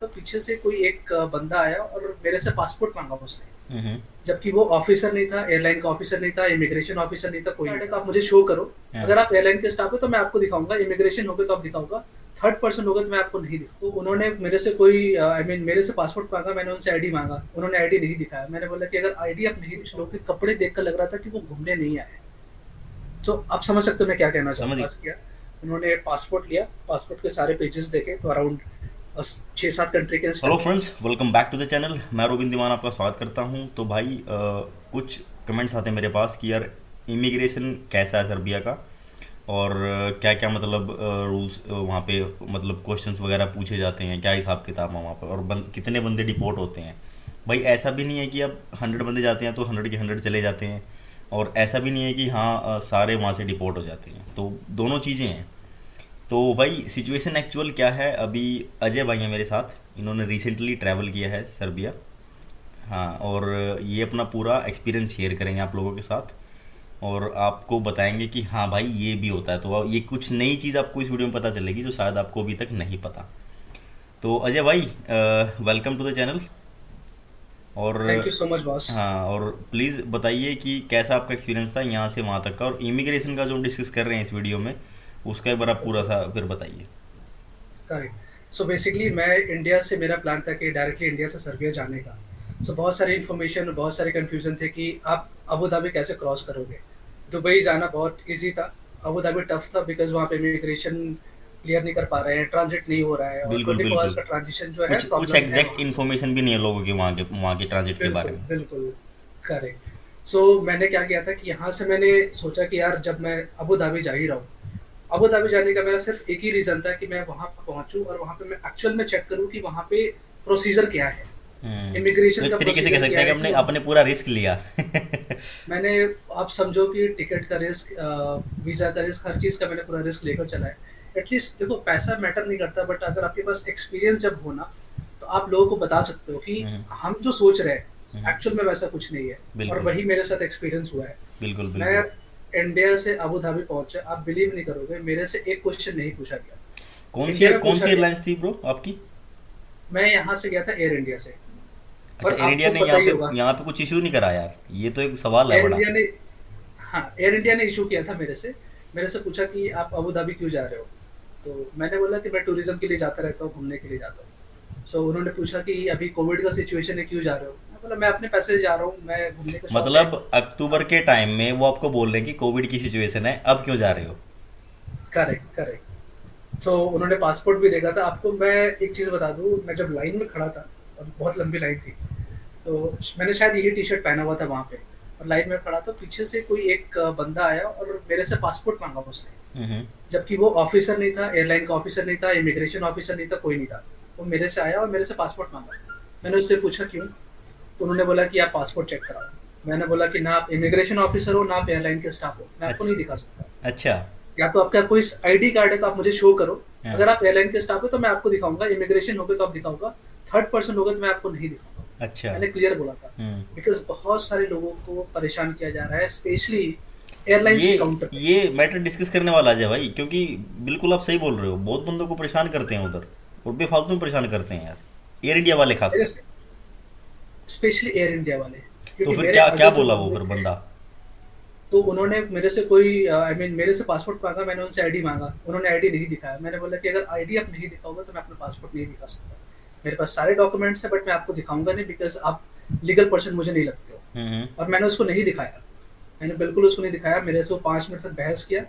तो पीछे से कोई एक बंदा आया और मेरे से पासपोर्ट मांगा उसने। हम्म। जबकि वो ऑफिसर नहीं था, एयरलाइन का ऑफिसर नहीं था, इमिग्रेशन ऑफिसर नहीं था, कोई नहीं था। आप मुझे शो करो। हाँ। अगर आप एयरलाइन के स्टाफ हो तो मैं आपको दिखाऊंगा, इमिग्रेशन हो गए तो आप दिखाऊंगा, थर्ड पर्सन हो गए तो मैं आपको नहीं दिखा। तो उन्होंने मेरे से कोई आई मीन मेरे से पासपोर्ट मांगा, मैंने उनसे आईडी मांगा, उन्होंने आईडी नहीं दिखाया। मैंने बोला कि अगर आईडी आप नहीं, कुछ लोग के कपड़े देखकर लग रहा था कि वो घूमने नहीं आए। तो आप समझ सकते हो मैं क्या कहना समझ चाहूँगा। गया। बस किया, उन्होंने पासपोर्ट लिया, पासपोर्ट के सारे पेजेस देखे तो अराउंड 6-7 कंट्री के hello insta. Friends, welcome back to the channel. मैं रोबिन दीवान आपका स्वागत करता हूं। तो भाई कुछ कमेंट्स आते हैं मेरे पास कि यार इमिग्रेशन कैसा है सर्बिया का, और क्या क्या मतलब रूल्स वहाँ पे, मतलब क्वेश्चंस वगैरह पूछे जाते हैं, क्या हिसाब किताब है वहाँ पर, और कितने बंदे डिपोर्ट होते हैं। भाई ऐसा भी नहीं है कि अब 100 बंदे जाते हैं तो 100 के 100 चले जाते हैं, और ऐसा भी नहीं है कि हाँ सारे वहाँ से डिपोर्ट हो जाते हैं। तो दोनों चीज़ें हैं। तो भाई सिचुएशन एक्चुअल क्या है, अभी अजय भाई हैं मेरे साथ, इन्होंने रिसेंटली ट्रैवल किया है सर्बिया। हाँ, और ये अपना पूरा एक्सपीरियंस शेयर करेंगे आप लोगों के साथ, और आपको बताएंगे कि हाँ भाई ये भी होता है। तो ये कुछ नई चीज़ आपको इस वीडियो में पता चलेगी जो शायद आपको अभी तक नहीं पता। तो अजय भाई, वेलकम टू द चैनल। और thank you so much boss. हाँ, और प्लीज़ बताइए कि कैसा आपका एक्सपीरियंस था यहाँ से वहाँ तक का, और इमिग्रेशन का जो हम डिस्कस कर रहे हैं इस वीडियो में, उसका एक बार आप पूरा ओके, सा फिर बताइए। करेक्ट। सो बेसिकली मैं इंडिया से, मेरा प्लान था कि डायरेक्टली इंडिया से सर्बिया जाने का। सो बहुत सारी इन्फॉर्मेशन, बहुत सारे कन्फ्यूजन थे कि आप अबू धाबी कैसे क्रॉस करोगे। दुबई जाना बहुत इजी था, अबू धाबी टफ था बिकॉज वहाँ पे इमिग्रेशन क्लियर नहीं कर पा रहे हैं, ट्रांजिट नहीं हो रहा है, और बिल्कुल 24 आवर्स बिल्कुल। का ट्रांजिशन जो है, कुछ प्रॉब्लम है एग्जैक्ट वहाँ पे। इन्फॉर्मेशन भी नहीं है लोगों के वहाँ के ट्रांजिट के बारे बिल्कुल, में। बिल्कुल, करेक्ट। सो मैंने क्या किया था कि यहाँ से मैंने सोचा कि यार जब मैं अबू धाबी जा ही रहा हूँ, अबू धाबी जाने का मेरा सिर्फ एक ही रीज़न था कि मैं वहाँ पहुँचूँ और वहाँ पे मैं एक्चुअल में चेक करूँ कि वहाँ पे प्रोसीजर क्या है, तो इमिग्रेशन एक का तरीके से प्रोसीजर कह सकते क्या हैं है कि कि हमने वहाँ अपने पूरा रिस्क लिया। मैंने, आप समझो कि टिकट का रिस्क, वीज़ा का रिस्क, हर चीज़ का मैंने पूरा रिस्क लेकर चला है। एटलीस्ट देखो पैसा मैटर नहीं करता, बट अगर आपके पास एक्सपीरियंस जब हो ना, तो आप लोगों को बता सकते हो कि हम्म, हम जो सोच रहे हैं हम्म, एक्चुअल में वैसा कुछ नहीं है। और बिल्कुल वही मेरे साथ एक्सपीरियंस हुआ है। बिल्कुल मैं बिल्कुल। इंडिया से अबू धाबी पहुंचा, आप बिलीव नहीं करोगे, मेरे से एक क्वेश्चन नहीं पूछा गया। इंडिया में कौन पूछा सी गया, एयरलाइंस थी ब्रो आपकी? मैं यहाँ से गया था एयर इंडिया से। अच्छा, और एयर इंडिया आपको ने पता ही होगा, यहाँ पे कुछ इशू नहीं करा यार, ये तो एक सवाल है एयर बड़ा। इंडिया ने, हाँ एयर इंडिया ने इशू किया था मेरे से पूछा कि आप अबू धाबी क्यों जा रहे हो। तो मैंने बोला कि मैं टूरिज्म के लिए जाता रहता हूँ, घूमने के लिए जाता हूँ। सो उन्होंने पूछा कि अभी कोविड का सिचुएशन है, क्यों जा रहे हो। मैं बोला मैं अपने पैसे से जा रहा हूँ, मैं घूमने का शौक है। मतलब अक्टूबर के टाइम में वो आपको बोल रहे हैं कि कोविड की सिचुएशन है, अब क्यों जा रहे हो? Correct, correct. तो उन्होंने पासपोर्ट भी देखा था। आपको मैं एक चीज़ बता दूँ, मैं जब लाइन में खड़ा था, और बहुत लंबी लाइन थी, तो मैंने शायद यही टी-शर्ट पहना हुआ था वहाँ पे, और लाइन में खड़ा, तो पीछे से कोई एक बंदा आया और मेरे से पासपोर्ट माँगा उसने। हम्म। जबकि वो ऑफिसर नहीं था, एयरलाइन का ऑफिसर नहीं था, इमिग्रेशन ऑफिसर नहीं था, कोई नहीं था। वो मेरे से आया और मेरे से पासपोर्ट माँगा। मैंने उससे पूछा क्यों? तो उन्होंने बोला कि आप पासपोर्ट चेक कराओ। मैंने बोला कि ना आप इमिग्रेशन ऑफिसर हो, ना आप एयरलाइन के स्टाफ हो, मैं आपको अच्छा नहीं दिखा सकता। अच्छा। या तो आपका कोई आईडी कार्ड है तो आप मुझे शो करो। हाँ। अगर आप एयरलाइन के स्टाफ हो तो मैं आपको दिखाऊँगा, इमिग्रेशन हो गए तो आप दिखाऊँगा, थर्ड पर्सन हो गए तो मैं आपको नहीं दिखाऊँगा। अच्छा। मैंने क्लियर बोला था। हम्म। बिकॉज़ बहुत सारे लोगों को परेशान किया जा रहा है, स्पेशली एयरलाइंस ये के काउंटर पे। ये मैटर डिस्कस करने वाला है भाई, क्योंकि बिल्कुल आप सही बोल रहे हो, बहुत बंदों को परेशान करते हैं उधर, और बेफालतू में परेशान करते हैं यार, एयर इंडिया वाले मेरे खासकर। से स्पेशली एयर इंडिया वाले, तो क्योंकि फिर मेरे क्या क्या आगे जो बोला वो बंदे फिर थे, बंदा? तो उन्होंने मेरे से कोई आई मीन मेरे से पासपोर्ट माँगा, मैंने उनसे आईडी माँगा, उन्होंने आईडी नहीं दिखाया। मैंने बोला कि अगर आईडी आप नहीं दिखाओगे तो मैं अपना पासपोर्ट नहीं दिखा सकता। मेरे पास सारे डॉक्यूमेंट्स हैं, बट मैं आपको दिखाऊँगा नहीं बिकॉज़ आप लीगल पर्सन मुझे नहीं लगते हो। हम्म। और मैंने उसको नहीं दिखाया, मैंने बिल्कुल उसको नहीं दिखाया। मेरे से वो 5 मिनट तक बहस किया।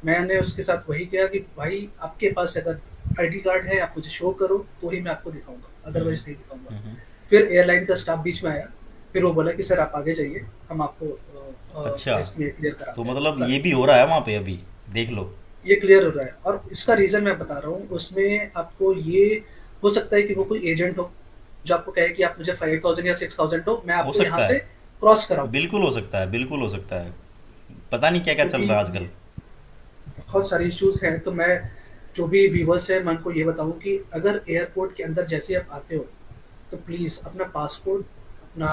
मैंने उसके साथ वही किया कि भाई आपके पास अगर आईडी कार्ड है आप मुझे शो करो तो ही मैं आपको दिखाऊँगा, हम्म। अदरवाइज़ नहीं दिखाऊँगा। हम्म। फिर एयरलाइन का स्टाफ बीच में आया, फिर वो बोला कि सर आप आगे जाइए, हम आपको अच्छा, इसमें क्लियर तो कराते हैं। मतलब ये भी करेक्ट, हो रहा है वहाँ पे अभी, देख लो। ये क्लियर हो रहा है और इसका रीज़न मैं बता रहा हूँ। उसमें आपको ये हो सकता है कि वो कोई एजेंट हो, जो आपको कहे कि आप मुझे 5000 या 6000 दो, मैं हो आपको यहाँ सकता से है, क्रॉस कराऊँ। बिल्कुल हो सकता है, बिल्कुल हो सकता है। पता नहीं क्या क्या चल क्योंकि रहा है आजकल। ये बहुत सारे इश्यूज़ हैं, तो मैं जो भी व्यूअर्स हैं, मैं उनको ये बताऊँ कि अगर एयरपोर्ट के अंदर जैसे ही आप आते हो, तो प्लीज़ अपना पासपोर्ट, अपना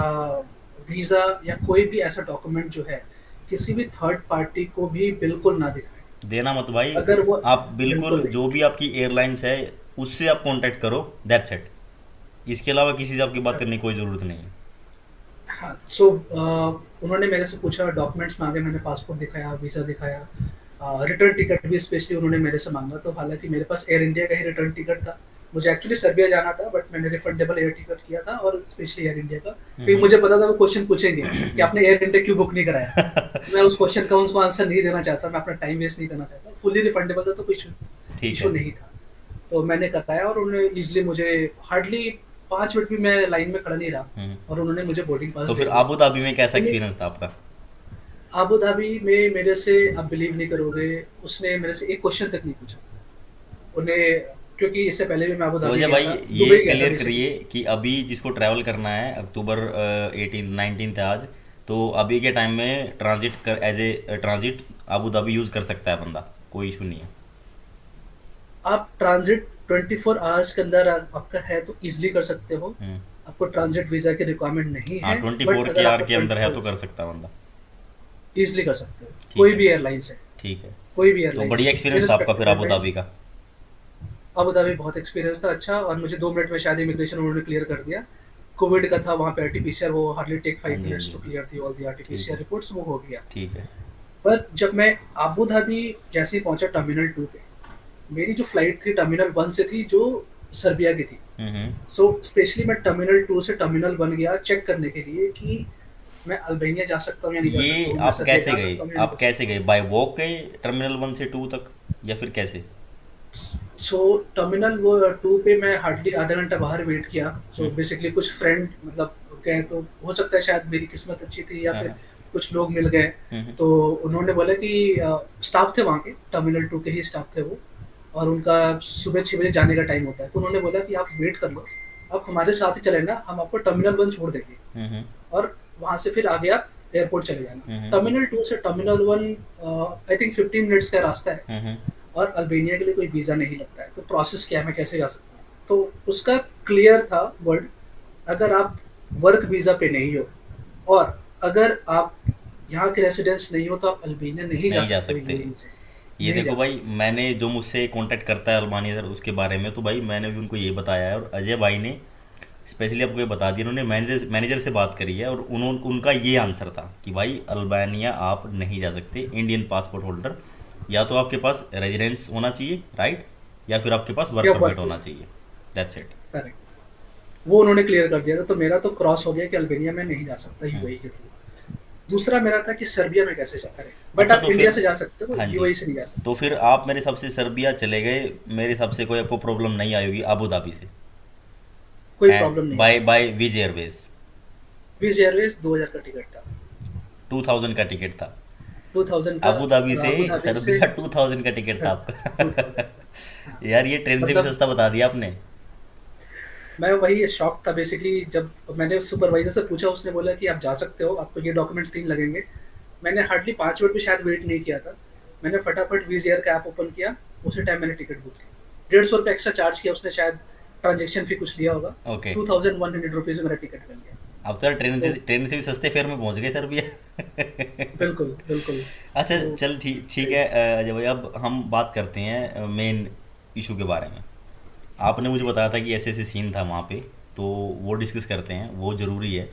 वीज़ा या कोई भी ऐसा डॉक्यूमेंट जो है, किसी भी थर्ड पार्टी को भी बिल्कुल ना दिखाएँ। देना मत भाई। अगर वो, आप बिल्कुल बिल्कुल नहीं। जो भी आपकी एयरलाइंस है उससे आप कांटेक्ट करो, दैट्स इट। इसके अलावा किसी से आपकी बात करने की कोई ज़रूरत नहीं है। हाँ, सो उन्होंने मेरे से पूछा, डॉक्यूमेंट्स माँगे, मैंने पासपोर्ट दिखाया, वीज़ा दिखाया, रिटर्न टिकट भी स्पेशली उन्होंने मेरे से माँगा। तो हालाँकि मेरे पास एयर इंडिया का ही रिटर्न टिकट था। मुझे एक्चुअली सर्बिया जाना था, बट मैंने रिफंडेबल एयर टिकट किया था, और स्पेशली एयर इंडिया का, क्योंकि हम्म। मुझे पता था वो क्वेश्चन पूछेंगे कि आपने एयर इंडिया क्यों बुक नहीं कराया। मैं उस क्वेश्चन का उनको आंसर नहीं देना चाहता, मैं अपना टाइम वेस्ट नहीं करना चाहता। फुल्ली रिफंडेबल था, तो कोई ठीक इशू है। नहीं था। तो मैंने कराया, और उन्होंने ईज़िली मुझे, हार्डली 5 मिनट भी मैं लाइन में खड़ा नहीं रहा, हम्म। और उन्होंने मुझे बोर्डिंग पास तो दे फिर दिया। आबू धाबी में कैसा उन्हें एक्सपीरियंस था आपका? अबू धाबी में मेरे से, आप बिलीव नहीं करोगे, उसने मेरे से एक क्वेश्चन तक नहीं पूछा। उन्हें, क्योंकि इससे पहले भी मैं अबू तो धाबी अजय गया भाई, था, ये दुबई गया था क्लियर बेसिकली। करिए कि अभी जिसको ट्रैवल करना है अक्टूबर 18 19 है आज, तो अभी के टाइम में ट्रांजिट कर as a transit Abu Dhabi use कर सकता है बंदा, कोई इशू नहीं है। आप ट्रांजिट 24 आवर्स के अंदर आपका है तो इजीली कर सकते हो। हम्म। आपको ट्रांजिट वीज़ा की रिक्वायरमेंट नहीं हाँ, है, ट्वेंटी बट फोर के अगर आर आपको के अंदर है 24 तो कर सकता है बंदा। इजीली कर सकते हो। ठीक कोई है। भी एयरलाइन से, ठीक है। कोई भी तो एयरलाइन से, बढ़िया एक्सपीरियंस था आपका इररिस्पेक्टिव फिर अबू एयरलाइंस। धाबी का। अबू धाबी बहुत एक्सपीरियंस था अच्छा, और मुझे 2 मिनट में शायद इमिग्रेशन उन्होंने क्लियर कर दिया। कोविड का था वहाँ पे, आरटीपीसीआर, वो हार्डली टेक हाँ 5 जी, हाँ मिनट्स जी। To clear the all the ठीक आरटीपीसीआर है। रिपोर्ट्स, वो हो गया। ठीक है। पर जब मैं अबू धाबी जैसे ही पहुंचा टर्मिनल 2 पे, मेरी जो फ्लाइट थी टर्मिनल 1 से थी, जो सर्बिया की थी। हम्म। सो स्पेशली मैं टर्मिनल 2 से टर्मिनल 1 गया चेक करने के लिए कि मैं अल्बानिया जा सकता हूँ या नहीं जा सकता ये हूँ, मैं आप सर्बिया कैसे जा गए? सकता हूँ या नहीं आप जा कैसे सकता गए, बाय वॉक गए टर्मिनल 1 से 2 तक, या फिर कैसे? हूँ। सो टर्मिनल वो 2 पे मैं हार्डली आधा घंटा बाहर वेट किया। सो हम्म। बेसिकली कुछ फ्रेंड मतलब गए, तो हो सकता है शायद मेरी किस्मत अच्छी थी, या हाँ, फिर हाँ। कुछ लोग मिल गए। हम्म। तो उन्होंने बोला कि स्टाफ थे वहाँ के, टर्मिनल 2 के ही स्टाफ थे वो, और उनका सुबह 6 बजे जाने का टाइम होता है। तो उन्होंने बोला कि आप वेट कर लो, आप हमारे साथ ही चले ना, हम आपको टर्मिनल 1 छोड़ देंगे, हम्म। और वहाँ से फिर आगे आप एयरपोर्ट चले जाना। हम्म। टर्मिनल 2 से टर्मिनल 1 आई थिंक 15 मिनट्स का रास्ता है, हम्म। और अल्बानिया के लिए कोई वीज़ा नहीं लगता है। तो प्रोसेस क्या है, मैं कैसे जा सकता हूँ? तो उसका क्लियर था वर्ड, अगर आप वर्क वीज़ा पे नहीं हो, और अगर आप यहाँ के रेसिडेंस नहीं हो, तो आप अल्बानिया नहीं जा नहीं जा सकते हो सकते। यूएई से, ये नहीं देखो जा भाई, सकते। मैंने जो मुझसे कांटेक्ट करता है अल्बानिया सर उसके बारे में, तो भाई मैंने भी उनको ये बताया है, और अजय भाई ने स्पेशली आपको ये बता दिया। उन्होंने मैनेजर मैनेजर से बात करी है, और उन्होंने उनका ये आंसर था कि भाई अल्बानिया आप नहीं जा सकते, इंडियन पासपोर्ट होल्डर, या तो आपके पास रेजिडेंस होना चाहिए, राइट, या फिर आपके पास वर्क या परमिट वर्क होना वीज़ा, चाहिए। That's it. करेक्ट। वो उन्होंने क्लियर कर दिया था, तो मेरा तो क्रॉस हो गया कि अल्बानिया में नहीं जा सकता यूएई के थ्रू। दूसरा मेरा था कि सर्बिया में कैसे जा करें, बट अच्छा, आप तो इंडिया फिर, से जा सकते हो, हाँ जी, यूएई से नहीं जा सकते। तो फिर आप मेरे हिसाब से सर्बिया चले गए, मेरे हिसाब से कोई आपको प्रॉब्लम नहीं आई होगी अबू धाबी से, कोई एंड प्रॉब्लम नहीं बाय आई। By Wizz Airways. Wizz Airways 2000 का टिकट था। 2000 का टिकट था? 2000 का, अबू धाबी और से अबू धाबी से सर्बिया 2000 का टिकट था सर आपका? 2000। हाँ, यार ये ट्रेन से भी मतलब सस्ता बता दिया आपने। मैं वही शॉक था बेसिकली, जब मैंने सुपरवाइजर से पूछा, उसने बोला कि आप जा सकते हो, आपको ये डॉक्यूमेंट्स 3 लगेंगे। मैंने हार्डली 5 मिनट भी शायद वेट नहीं किया था। मैंने फटाफट विज़ एयर का ऐप ओपन किया, उसी टाइम मैंने टिकट बुक की। ₹150 एक्स्ट्रा चार्ज किया उसने, शायद ट्रांज़ैक्शन फ़ी कुछ लिया होगा। ओके। ₹2100 में मेरा टिकट मिल गया। अब तो यार तो ट्रेन से भी सस्ते फेयर में पहुंच गए सर्बिया। बिल्कुल, बिल्कुल। अच्छा, तो चल ठीक ठीक फिर है। अजय भाई, अब हम बात करते हैं मेन इशू के बारे में। आपने मुझे बताया था कि ऐसे ऐसे सीन था वहाँ पे, तो वो डिस्कस करते हैं, वो ज़रूरी है।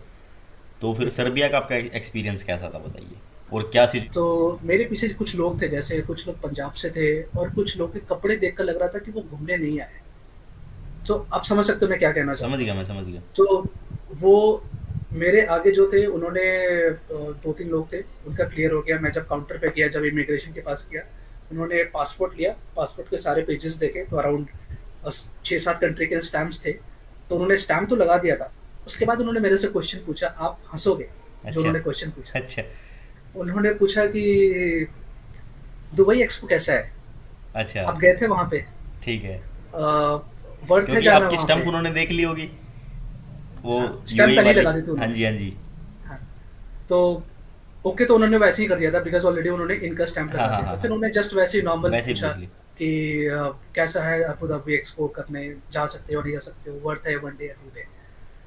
तो फिर सर्बिया का आपका एक्सपीरियंस कैसा था बताइए, और क्या सी। तो मेरे पीछे कुछ लोग थे, जैसे कुछ लोग पंजाब से थे, और कुछ लोग के कपड़े देखकर लग रहा था कि वो घूमने नहीं आए। तो आप समझ सकते हो मैं क्या कहना समझ चाहता हूँ। गया, मैं समझ गया। तो वो मेरे आगे जो थे, उन्होंने 2-3 लोग थे, उनका क्लियर हो गया। मैं जब काउंटर पे गया, जब इमिग्रेशन के पास गया, उन्होंने पासपोर्ट लिया, पासपोर्ट के सारे पेजेस देखे, तो अराउंड 6-7 कंट्री के स्टैम्प्स थे। तो उन्होंने स्टैम्प तो लगा दिया था। उसके बाद उन्होंने मेरे से क्वेश्चन पूछा, आप हँसोगे, जो अच्छा। उन्होंने क्वेश्चन पूछा। अच्छा। उन्होंने पूछा कि दुबई एक्सपो कैसा है? अच्छा। आप गए थे वहाँ पे? ठीक है। वर्थ है क्योंकि जाना आपकी वहाँ स्टंप पे? उन्होंने देख ली होगी, वो हाँ, स्टैम्प यूएई पहले ही वाली। लगा दी थी हाँ उन्होंने। जी, हाँ जी। हाँ, तो ओके, तो उन्होंने वैसे ही कर दिया था, बिकॉज़ ऑलरेडी उन्होंने इनका स्टैम्प हाँ, लगा हाँ, दिया हाँ, था। फिर हाँ। उन्होंने जस्ट वैसे ही नॉर्मल वैसे ही पूछा पूछ ली। कि कैसा है अबू धाबी एक्सपो करने, जा सकते हो नहीं जा सकते हो, वर्थ है 1 डे या 2 डे?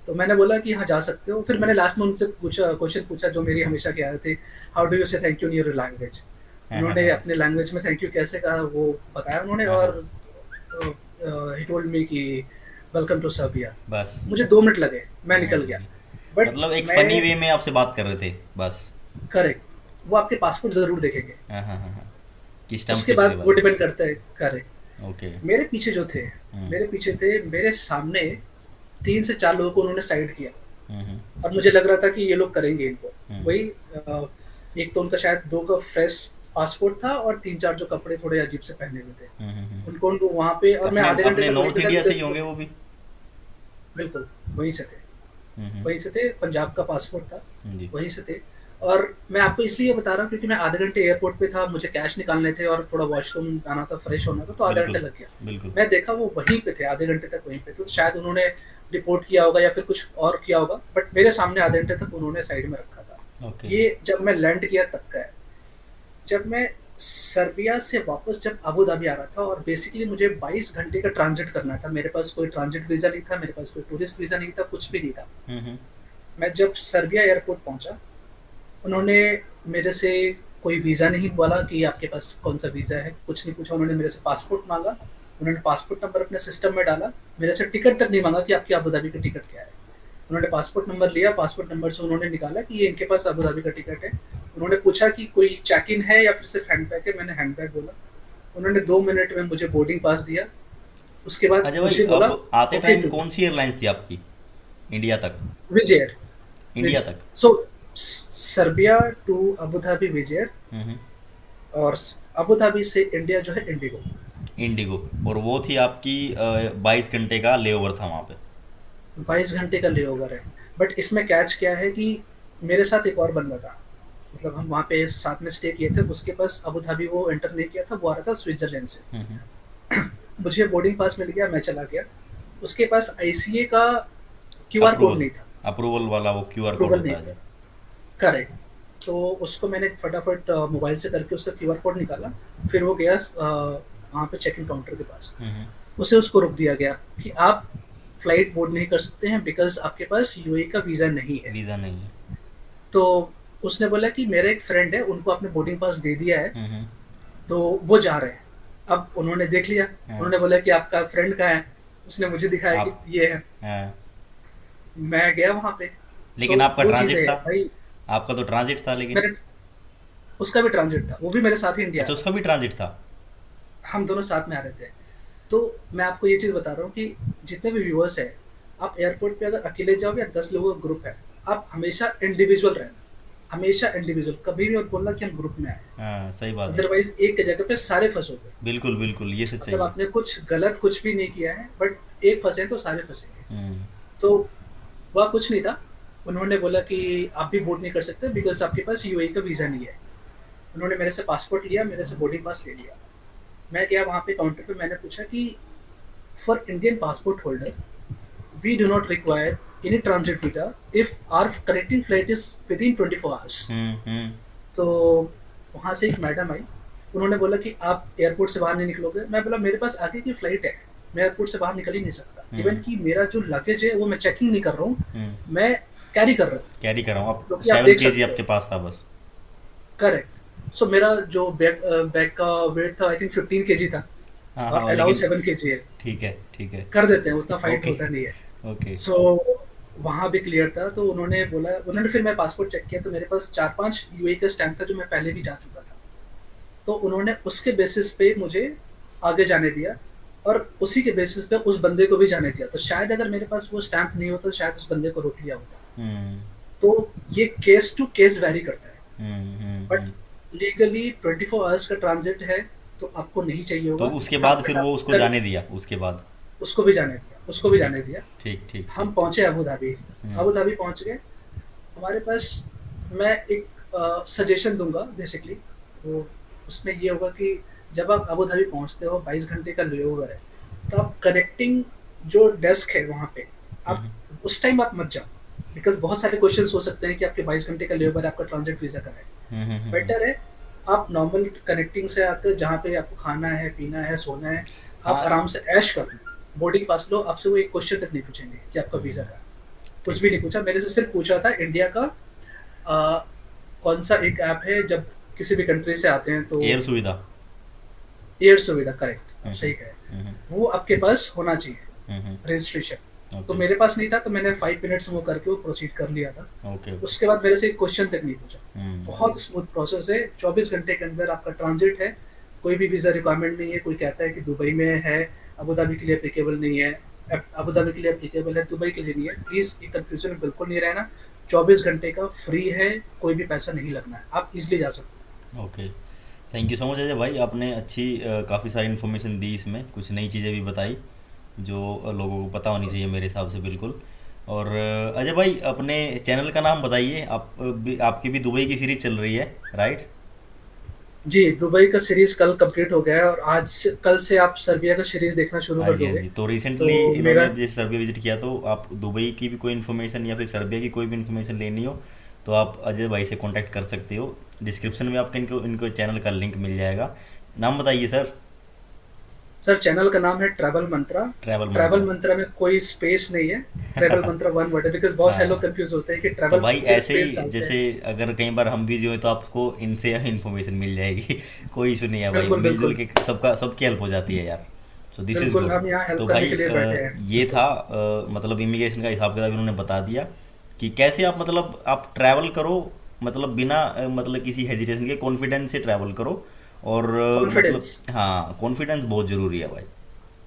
तो मैंने बोला कि हाँ, जा सकते हो। फिर मैंने लास्ट में उनसे पूछा, क्वेश्चन पूछा जो मेरी हमेशा की आदत थी, हाउ डू यू से thank you in your language? हाँ, हाँ, उन्होंने हाँ। अपने लैंग्वेज में थैंक यू कैसे कहा वो बताया उन्होंने, हाँ, हाँ। और ही टोल्ड मी कि वेलकम टू सर्बिया। बस। मुझे 2 मिनट लगे, मैं हाँ निकल जी गया। जी। बट मतलब एक फनी मैं, वे में आपसे बात कर रहे थे बस। करेक्ट, वो आपके पासपोर्ट जरूर देखेंगे। हाँ हाँ हाँ हाँ। कि स्टम्प उसके किस बाद लेवल वो का। डिपेंड करता है। करेक्ट। ओके। मेरे पीछे जो थे, हम्म मेरे सामने 3 से 4 लोगों को उन्होंने साइड किया। हम्म और मुझे लग रहा था कि ये लोग करेंगे इनको। हम्म वही एक तो उनका शायद 2 का फ्रेश पासपोर्ट था, और 3-4 जो कपड़े थोड़े अजीब से पहने हुए थे। उनको वहाँ पे, और मैं अपने आधे घंटे अपने तक वहीं नॉर्थ पे था इंडिया से ही बिकॉज़ होंगे वो भी। बिल्कुल, वहीं से थे। हम्म। वहीं से थे, पंजाब का पासपोर्ट था, जी। वहीं से थे। और मैं आपको इसलिए बता रहा हूँ क्योंकि मैं आधे घंटे एयरपोर्ट पे था, मुझे कैश निकालने थे और थोड़ा वॉशरूम जाना था, फ्रेश होना था, तो आधा घंटा बिल्कुल लग गया। बिल्कुल। मैं देखा वो वहीं पे थे, आधे घंटे तक वहीं पे थे, तो शायद उन्होंने रिपोर्ट किया होगा या फिर कुछ और किया होगा, बट मेरे सामने आधे घंटे तक उन्होंने साइड में रखा था। ओके। ये जब मैं लैंड किया तब का है। जब मैं सर्बिया से वापस जब अबू धाबी आ रहा था, और बेसिकली मुझे 22 घंटे का ट्रांजिट करना था, मेरे पास कोई ट्रांजिट वीज़ा नहीं था, मेरे पास कोई टूरिस्ट वीज़ा नहीं था, कुछ भी नहीं था। हम्म। मैं जब सर्बिया एयरपोर्ट पहुंचा, उन्होंने मेरे से कोई वीज़ा नहीं बोला कि आपके पास कौन सा वीज़ा है, कुछ नहीं पूछा। उन्होंने मेरे से पासपोर्ट मांगा, उन्होंने पासपोर्ट नंबर अपने सिस्टम में डाला। मेरे से टिकट तक नहीं मांगा कि आपकी अबू धाबी का टिकट क्या है। उन्होंने पासपोर्ट नंबर लिया, पासपोर्ट नंबर से उन्होंने निकाला कि ये इनके पास अबू धाबी का टिकट है। उन्होंने पूछा कि कोई चेक इन है या फिर सिर्फ हैंड बैग है, मैंने हैंड बैग बोला। उन्होंने 2 मिनट में मुझे बोर्डिंग पास दिया। उसके बाद अच्छा भाई, मुझे बोला, अब आते ओके टाइम टू कौन सी एयरलाइंस थी आपकी इंडिया तक। विजयर। इंडिया तक। सो सर्बिया टू अबू धाबी विजयर, हम्म। और अबू धाबी से इंडिया जो है इंडिगो। इंडिगो। और वो थी आपकी 22 घंटे का लेओवर था वहाँ पे। 22 घंटे का लेओवर है। बट इसमें कैच क्या है कि मेरे साथ एक और बंदा था, मतलब हम वहाँ पे साथ में स्टे किए थे। उसके पास अबू धाबी वो एंटर नहीं किया था, वो आ रहा था स्विट्जरलैंड से। हम्म। मुझे बोर्डिंग पास मिल गया, मैं चला गया। उसके पास आईसीए का क्यूआर कोड अप्रूवल। नहीं था, अप्रूवल वाला वो क्यूआर कोड अप्रूवल होता नहीं है था। जो। करेक्ट। तो उसको मैंने फटाफट मोबाइल से करके उसका क्यूआर कोड निकाला। फिर वो गया वहाँ पे चेक इन काउंटर के पास। हम्म। उसे उसको रोक दिया गया कि आप फ्लाइट बोर्ड नहीं कर सकते हैं बिकॉज आपके पास यूएई का वीज़ा नहीं है। वीज़ा नहीं है। तो उसने बोला कि मेरा एक फ्रेंड है, उनको आपने बोर्डिंग पास दे दिया है, हम्म। तो वो जा रहे हैं। अब उन्होंने देख लिया, हाँ। उन्होंने बोला कि आपका फ्रेंड कहाँ है। उसने मुझे दिखाया कि आप। ये है। हाँ। मैं गया वहाँ पे। लेकिन तो आपका 2 चीज़ें ट्रांजिट था। हैं भाई। आपका तो ट्रांजिट था लेकिन। मेरे, उसका भी ट्रांजिट था, वो भी मेरे साथ ही इंडिया आ अच्छा, रहा उसका भी ट्रांजिट था। था, हम दोनों साथ में आ रहे थे। तो मैं आपको ये चीज़ बता रहा हूँ कि जितने भी व्यूअर्स हैं, आप एयरपोर्ट पे अगर अकेले जाओ या 10 लोगों का ग्रुप है, आप हमेशा इंडिविजुअल रहना, हमेशा इंडिविजुअल, कभी भी मत बोलना कि हम ग्रुप में आए। हाँ सही बात है। अदरवाइज एक के जगह पे सारे फंसोगे। बिल्कुल बिल्कुल, ये सच्चाई मतलब है। आपने कुछ गलत कुछ भी नहीं किया है, बट एक फंसे तो सारे फंसेंगे। हम्म तो वह कुछ नहीं था। उन्होंने बोला कि आप भी बोर्ड नहीं कर सकते बिकॉज आपके पास यूएई का वीज़ा नहीं है। उन्होंने मेरे से पासपोर्ट लिया, मेरे से बोर्डिंग पास ले लिया। मैं गया वहाँ पे काउंटर पे, मैंने पूछा कि for Indian passport holder we do not require any transit visa if our connecting flight is within 24 hours. Hmm. तो वहाँ से एक मैडम आई, उन्होंने बोला कि आप एयरपोर्ट से बाहर नहीं निकलोगे। मैं बोला मेरे पास आगे की फ़्लाइट है, मैं एयरपोर्ट से बाहर निकल ही नहीं सकता। इवन कि मेरा जो लगेज है वो मैं चेकिंग नहीं कर रहा हूँ, हम्म। मैं कैरी कर रहा हूँ, कैरी कर रहा हूँ। आप क्योंकि आप 7 kg देख आपके सकते पास था बस। हो। करेक्ट। सो मेरा जो बैग का वेट था आई थिंक 15 kg था, हाँ और हाँ, अलाउ लेकिन 7 kg है। ठीक है ठीक है। कर देते हैं, उतना फाइट ओके होता नहीं है। ओके। सो वहाँ भी क्लियर था। तो उन्होंने बोला, उन्होंने फिर मैं पासपोर्ट चेक किया तो मेरे पास 4-5 यूएई का स्टैम्प था जो मैं पहले भी जा चुका था। तो उन्होंने उसके बेसिस पे मुझे आगे जाने दिया, और उसी के बेसिस पे उस बंदे को भी जाने दिया। तो शायद अगर मेरे पास वो स्टैम्प नहीं होता, शायद उस बंदे को रोक लिया होता। हम्म तो ये केस टू केस वैरी करता है। But hmm. लीगली 24 आवर्स का ट्रांजिट है, तो आपको नहीं चाहिए तो होगा। उसके हाँ बाद फिर बट वो आप उसको अगर, जाने दिया उसके बाद। उसको भी जाने दिया, उसको भी ठीक जाने दिया। ठीक ठीक हम ठीक। पहुंचे अबू धाबी। हम्म अबू धाबी पहुंच गए। हमारे पास, मैं एक सजेशन दूंगा बेसिकली, वो उसमें ये होगा कि जब आप अबू धाबी पहुंचते हो, 22 घंटे का लेओवर है, तो आप कनेक्टिंग जो डेस्क है वहाँ पे, आप हम्म उस टाइम आप मत जाओ। बिकॉज बहुत सारे क्वेश्चंस हो सकते हैं कि आपके 22 घंटे का लेओवर है, आपका ट्रांजिट वीज़ा का है। हम्म। बेटर है आप नॉर्मल कनेक्टिंग से आकर जहाँ पे आपको खाना है, पीना है, सोना है, आप हाँ। आराम से ऐश कर लो, बोर्डिंग पास लो। आपसे वो एक क्वेश्चन तक नहीं पूछेंगे कि आपका वीज़ा का है। कुछ ठीक भी नहीं ठीक। पूछा, मेरे से सिर्फ पूछा था इंडिया का कौन सा एक ऐप है जब किसी भी कंट्री से आते हैं तो। एयर सुविधा। एयर सुविधा, करेक्ट, आप हम्म सही कहे। हम्म वो आपके पास होना चाहिए। रजिस्ट्रेशन। तो ओके। मेरे पास नहीं था, तो मैंने 5 मिनट्स में वो करके वो प्रोसीड कर लिया था। Okay okay. उसके बाद मेरे से एक क्वेश्चन तक नहीं पूछा। हम्म। बहुत स्मूथ प्रोसेस है, 24 घंटे के अंदर आपका ट्रांजिट है, कोई भी वीज़ा रिक्वायरमेंट नहीं है। कोई कहता है कि दुबई में है, अबू धाबी के लिए एप्लीकेबल नहीं है, अबू धाबी के लिए एप्लीकेबल है, दुबई के लिए नहीं है। प्लीज़ ये कन्फ्यूज़न में बिल्कुल नहीं रहना। 24 घंटे का फ्री है, कोई भी पैसा नहीं लगना है, आप ईज़िली जा सकते okay. Thank you so much Ajay भाई, आपने अच्छी काफ़ी सारी इन्फॉर्मेशन दी, इसमें कुछ नई चीज़ें भी बताई जो लोगों को पता होनी चाहिए मेरे हिसाब से, बिल्कुल। और अजय भाई अपने चैनल का नाम बताइए। आपकी भी दुबई की सीरीज चल रही है, राइट? हो। जी, दुबई का सीरीज़ कल कंप्लीट हो गया है और आज से कल से आप सर्बिया का सीरीज़ देखना शुरू हाँ कर जी, हाँ दोगे। जी। तो रिसेंटली तो इन्होंने मेरा जैसे सर्बिया विजिट किया, तो आप दुबई की भी कोई इन्फॉर्मेशन या फिर सर्बिया की कोई भी इन्फॉर्मेशन लेनी हो तो आप अजय भाई से कांटेक्ट कर सकते हो। डिस्क्रिप्शन में आपको इनको इनको चैनल का लिंक मिल जाएगा। नाम बताइए सर। सर, चैनल का नाम है ट्रैवल मंत्रा। ट्रैवल ट्रैवल मंत्रा। मंत्रा में कोई स्पेस नहीं है। ट्रैवल मंत्रा वन वर्ड है, बिकॉज़ बहुत सारे लोग हाँ। कंफ्यूज़ होते हैं कि तो ट्रैवल भाई फिर ऐसे स्पेस ही डालते जैसे हैं। अगर कई बार हम भी जो है तो आपको इनसे इन्फॉर्मेशन मिल जाएगी। कोई इशू नहीं है भाई, बिल्कुल, मिलजुल बिल्कुल। के सबका सबकी हेल्प हो जाती है यार। तो दिस इज़ बिल्कुल, गुड। हम यहाँ हेल्प तो करने भाई के लिए बैठे हैं। ये बिल्कुल। था मतलब इमिग्रेशन का हिसाब किताब इन्होंने बता दिया कि कैसे आप मतलब आप ट्रैवल करो, मतलब बिना मतलब किसी हेजिटेशन के कॉन्फिडेंस से ट्रैवल करो। और मतलब कॉन्फिडेंस हाँ, कॉन्फिडेंस बहुत ज़रूरी है भाई।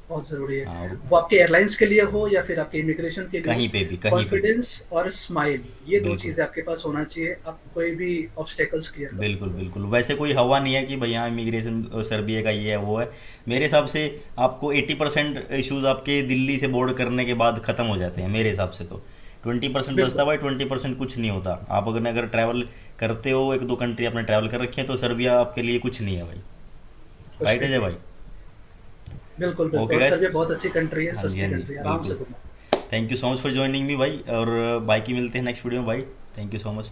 बहुत ज़रूरी है। हाँ, वो आपके एयरलाइंस के लिए हो या फिर आपके इमिग्रेशन के लिए हो, कहीं पे भी, कहीं पे भी। कॉन्फिडेंस और स्माइल, ये 2 बिल्कुल चीज़ें आपके पास होना चाहिए। आप कोई भी ऑब्स्टेकल्स क्लियर कर बिल्कुल। सकते हो। बिल्कुल वैसे कोई हवा नहीं है कि भाई यहाँ इमिग्रेशन सर्बिया का ये है वो है। मेरे हिसाब से आपको 80% इश्यूज आपके दिल्ली से बोर्ड करने के बाद ख़त्म हो जाते हैं मेरे हिसाब से। तो 20% बचता बिल्कुल, है भाई, 20% कुछ नहीं होता। आप अगर ट्रैवल करते हो, एक दो कंट्री आपने ट्रैवल कर रखी है, तो सर्बिया आपके लिए कुछ नहीं है भाई। कुछ राइट भी अजय नहीं भाई? है। बिल्कुल, बिल्कुल। ओके और गाइस। सर्बिया बहुत अच्छी कंट्री है, हाँ जी, सस्ती हाँ जी, कंट्री है, आराम से बिल्कुल। घूमो। Thank you so much for joining me भाई, और बाकी मिलते हैं नेक्स्ट वीडियो में भाई। Thank you so much.